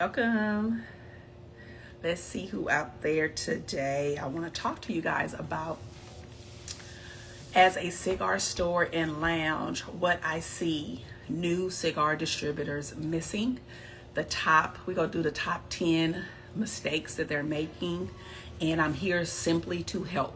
Welcome. Let's see who out there today. I want to talk to you guys about, as a cigar store and lounge, what I see new cigar distributors missing. We're going to do the top 10 mistakes that they're making. And I'm here simply to help.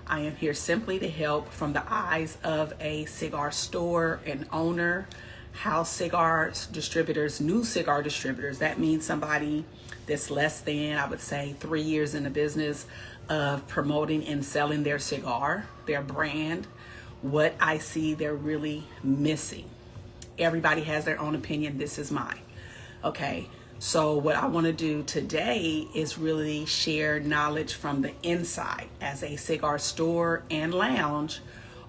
I am here simply to help from the eyes of a cigar store and owner. How cigar distributors, new cigar distributors, that means somebody that's less than, I would say, 3 years in the business of promoting and selling their cigar, their brand, what I see they're really missing. Everybody has their own opinion. This is mine. Okay. So what I want to do today is really share knowledge from the inside as a cigar store and lounge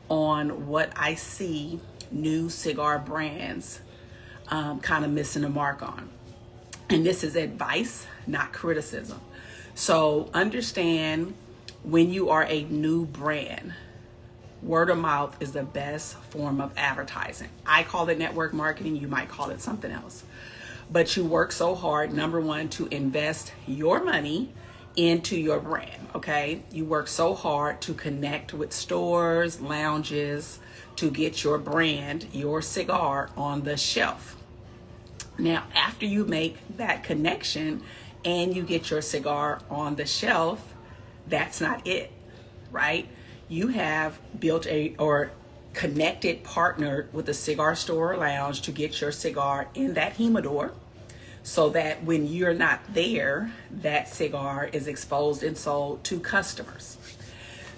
on what I see new cigar brands kind of missing the mark on. And this is advice, not criticism. So understand, when you are a new brand, word of mouth is the best form of advertising. I call it network marketing. You might call it something else. But you work so hard, number one, to invest your money into your brand, okay? You work so hard to connect with stores, lounges, to get your brand, your cigar, on the shelf. Now, after you make that connection and you get your cigar on the shelf, that's not it, right? You have built connected, partnered with a cigar store or lounge to get your cigar in that humidor, so that when you're not there, that cigar is exposed and sold to customers.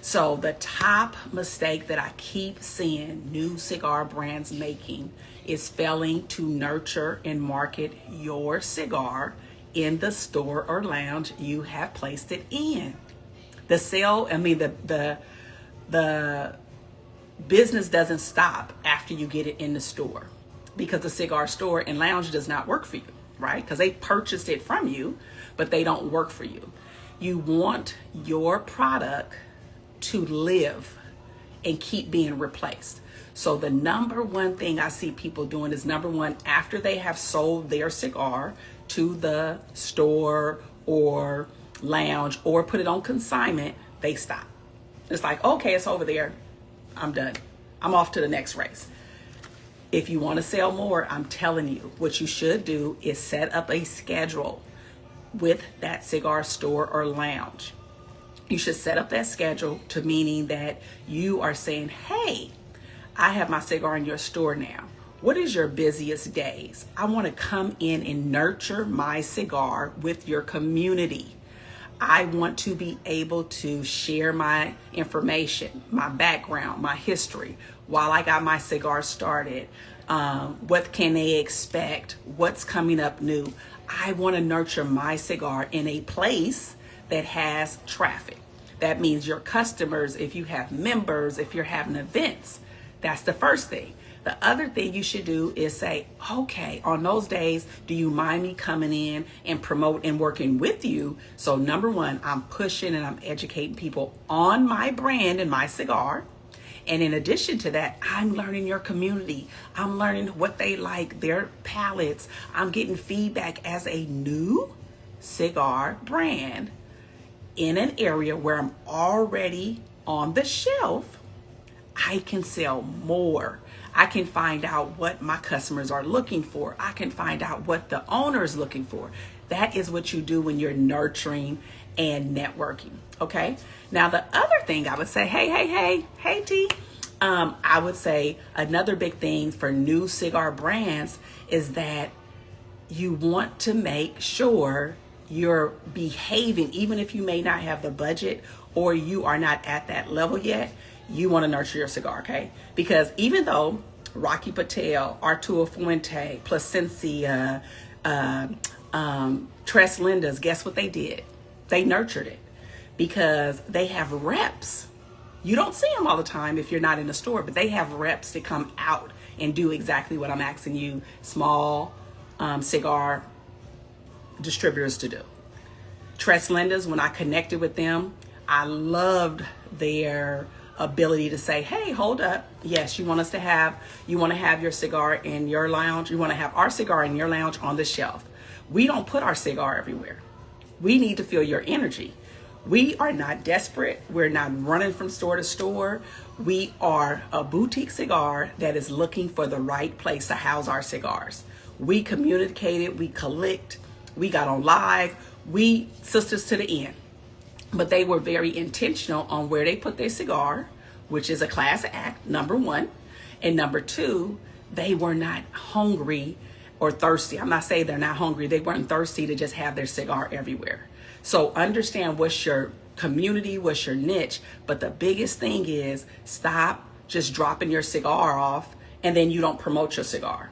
So the top mistake that I keep seeing new cigar brands making is failing to nurture and market your cigar in the store or lounge you have placed it in. The business doesn't stop after you get it in the store, because the cigar store and lounge does not work for you, right? Because they purchased it from you, but they don't work for you. You want your product to live and keep being replaced. So the number one thing I see people doing is, number one, after they have sold their cigar to the store or lounge or put it on consignment, they stop. It's like, okay, it's over there. I'm done. I'm off to the next race. If you want to sell more, I'm telling you, what you should do is set up a schedule with that cigar store or lounge. You should set up that schedule to meaning that you are saying, hey, I have my cigar in your store now. What is your busiest days? I want to come in and nurture my cigar with your community. I want to be able to share my information, my background, my history, while I got my cigar started. What can they expect? What's coming up new? I want to nurture my cigar in a place that has traffic. That means your customers, if you have members, if you're having events, that's the first thing. The other thing you should do is say, okay, on those days, do you mind me coming in and promote and working with you? So number one, I'm pushing and I'm educating people on my brand and my cigar. And in addition to that, I'm learning your community. I'm learning what they like, their palates. I'm getting feedback as a new cigar brand in an area where I'm already on the shelf. I can sell more. I can find out what my customers are looking for. I can find out what the owner is looking for. That is what you do when you're nurturing and networking. Okay. Now, the other thing I would say, hey, T. I would say another big thing for new cigar brands is that you want to make sure you're behaving, even if you may not have the budget or you are not at that level yet. You want to nurture your cigar, okay? Because even though Rocky Patel, Arturo Fuente, Plasencia, Tres Lindas, guess what they did? They nurtured it because they have reps. You don't see them all the time if you're not in the store, but they have reps to come out and do exactly what I'm asking you small cigar distributors to do. Tres Lindas, when I connected with them, I loved their ability to say, hey, hold up. Yes, you want to have your cigar in your lounge. You want to have our cigar in your lounge on the shelf. We don't put our cigar everywhere. We need to feel your energy. We are not desperate. We're not running from store to store. We are a boutique cigar that is looking for the right place to house our cigars. We communicated, we collect, we got on live, we sisters to the end. But they were very intentional on where they put their cigar, which is a class act, number one. And number two, they were not hungry or thirsty. I'm not saying they're not hungry. They weren't thirsty to just have their cigar everywhere. So understand what's your community, what's your niche. But the biggest thing is stop just dropping your cigar off and then you don't promote your cigar.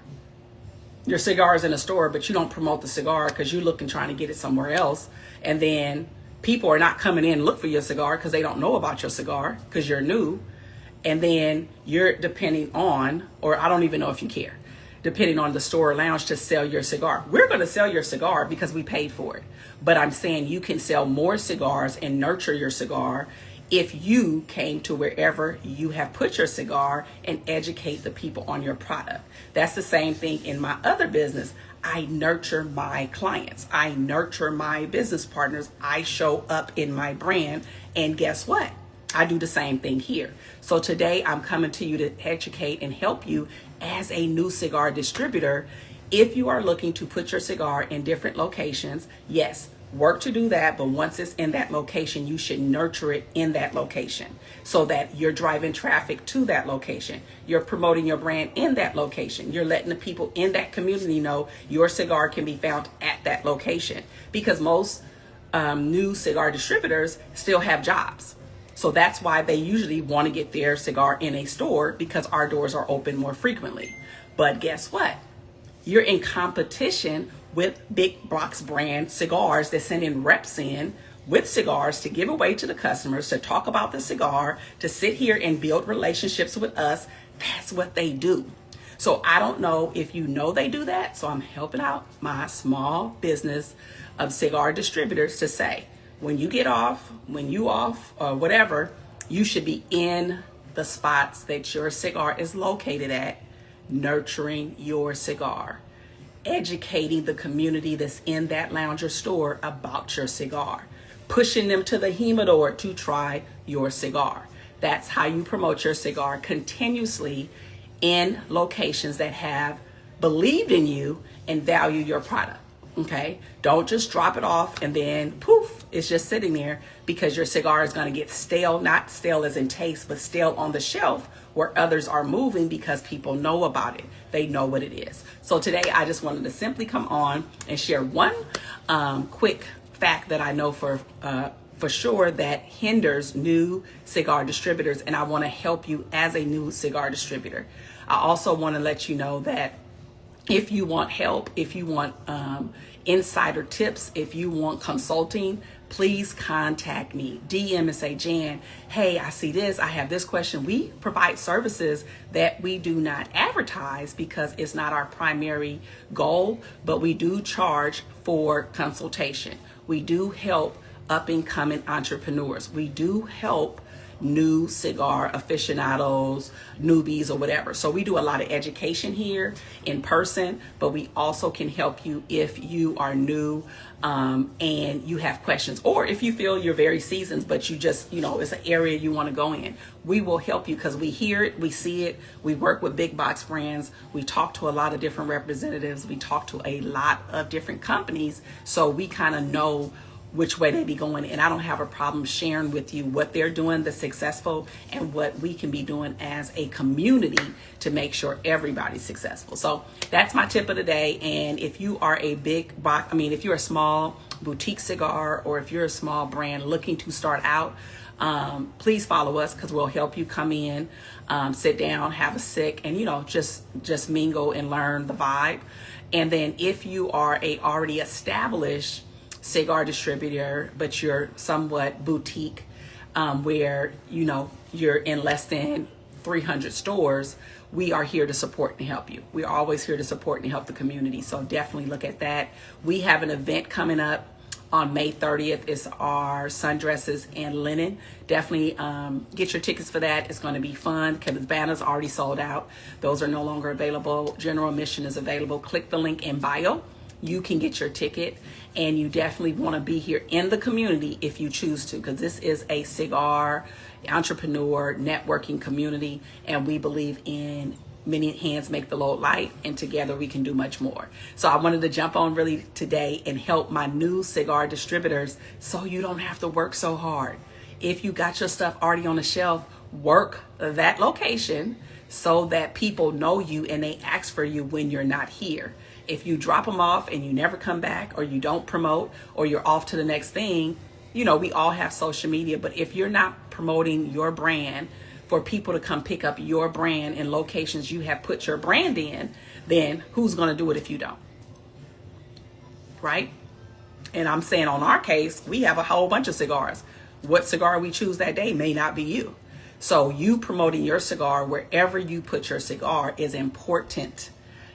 Your cigar is in a store, but you don't promote the cigar because you're looking, trying to get it somewhere else. And then people are not coming in and look for your cigar because they don't know about your cigar because you're new. And then you're depending on, or I don't even know if you care, depending on the store or lounge to sell your cigar. We're going to sell your cigar because we paid for it. But I'm saying you can sell more cigars and nurture your cigar if you came to wherever you have put your cigar and educate the people on your product. That's the same thing in my other business. I nurture my clients. I nurture my business partners. I show up in my brand. And guess what? I do the same thing here. So today I'm coming to you to educate and help you as a new cigar distributor. If you are looking to put your cigar in different locations, yes, work to do that. But once it's in that location, you should nurture it in that location so that you're driving traffic to that location. You're promoting your brand in that location. You're letting the people in that community know your cigar can be found at that location, because most new cigar distributors still have jobs. So that's why they usually want to get their cigar in a store, because our doors are open more frequently. But guess what? You're in competition with big box brand cigars that send in reps in with cigars to give away to the customers, to talk about the cigar, to sit here and build relationships with us. That's what they do. So I don't know if you know they do that. So I'm helping out my small business of cigar distributors to say, when you get off, when you off, or whatever, you should be in the spots that your cigar is located at, nurturing your cigar, educating the community that's in that lounge or store about your cigar, pushing them to the humidor to try your cigar. That's how you promote your cigar continuously in locations that have believed in you and value your product. Okay, don't just drop it off and then poof, it's just sitting there, because your cigar is going to get stale, not stale as in taste, but stale on the shelf where others are moving, because people know about it. They know what it is. So today I just wanted to simply come on and share one quick fact that I know for sure that hinders new cigar distributors, and I want to help you as a new cigar distributor. I also want to let you know that if you want help, if you want insider tips, if you want consulting, please contact me. DM and say, Jan, hey, I see this, I have this question. We provide services that we do not advertise because it's not our primary goal, but we do charge for consultation. We do help up and coming entrepreneurs. We do help new cigar aficionados, newbies, or whatever. So we do a lot of education here in person, but we also can help you if you are new and you have questions, or if you feel you're very seasoned, but you just, it's an area you want to go in. We will help you because we hear it, we see it. We work with big box brands. We talk to a lot of different representatives. We talk to a lot of different companies. So we kind of know which way they be going, and I don't have a problem sharing with you what they're doing that's successful and what we can be doing as a community to make sure everybody's successful. So that's my tip of the day. And if you are a big box, if you're a small boutique cigar, or if you're a small brand looking to start out, please follow us, because we'll help you come in, sit down, have a sip, and just mingle and learn the vibe. And then if you are a already established cigar distributor, but you're somewhat boutique, where you're in less than 300 stores, we are here to support and help you. We're always here to support and help the community. So definitely look at that. We have an event coming up on May 30th. It's our sundresses and linen. Definitely get your tickets for that. It's going to be fun because the banners already sold out. Those are no longer available. General admission is available. Click the link in bio you can get your ticket, and you definitely want to be here in the community if you choose to, because this is a cigar entrepreneur networking community, and we believe in many hands make the load light, and together we can do much more. So I wanted to jump on really today and help my new cigar distributors so you don't have to work so hard. If you got your stuff already on the shelf, work that location so that people know you and they ask for you when you're not here. If you drop them off and you never come back, or you don't promote, or you're off to the next thing, you know, we all have social media, but if you're not promoting your brand for people to come pick up your brand in locations you have put your brand in, then who's going to do it if you don't? Right? And I'm saying on our case, we have a whole bunch of cigars. What cigar we choose that day may not be you. So you promoting your cigar wherever you put your cigar is important.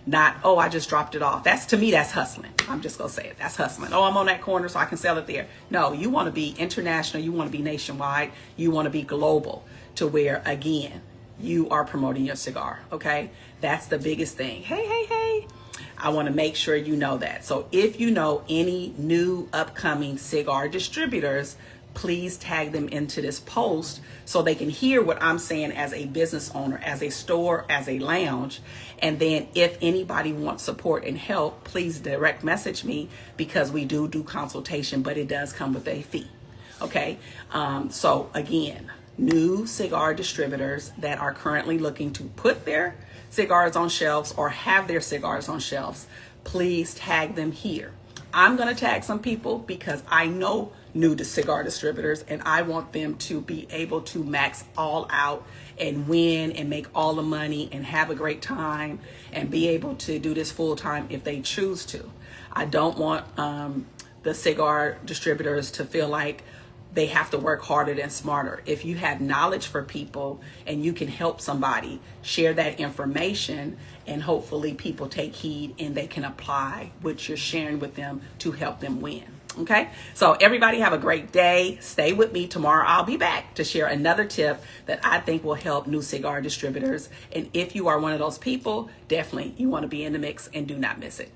Not, oh, I just dropped it off. That's, to me, that's hustling. I'm just going to say it. That's hustling. Oh, I'm on that corner so I can sell it there. No, you want to be international. You want to be nationwide. You want to be global, to where, again, you are promoting your cigar. Okay? That's the biggest thing. Hey. I want to make sure you know that. So if you know any new upcoming cigar distributors, please tag them into this post so they can hear what I'm saying as a business owner, as a store, as a lounge. And then if anybody wants support and help, please direct message me, because we do consultation, but it does come with a fee. Okay. So again, new cigar distributors that are currently looking to put their cigars on shelves or have their cigars on shelves, please tag them here. I'm going to tag some people because I know new to cigar distributors, and I want them to be able to max all out and win and make all the money and have a great time and be able to do this full time if they choose to. I don't want the cigar distributors to feel like they have to work harder than smarter. If you have knowledge for people and you can help somebody, share that information, and hopefully people take heed and they can apply what you're sharing with them to help them win. Okay, so everybody have a great day. Stay with me. Tomorrow I'll be back to share another tip that I think will help new cigar distributors. And if you are one of those people, definitely you want to be in the mix and do not miss it.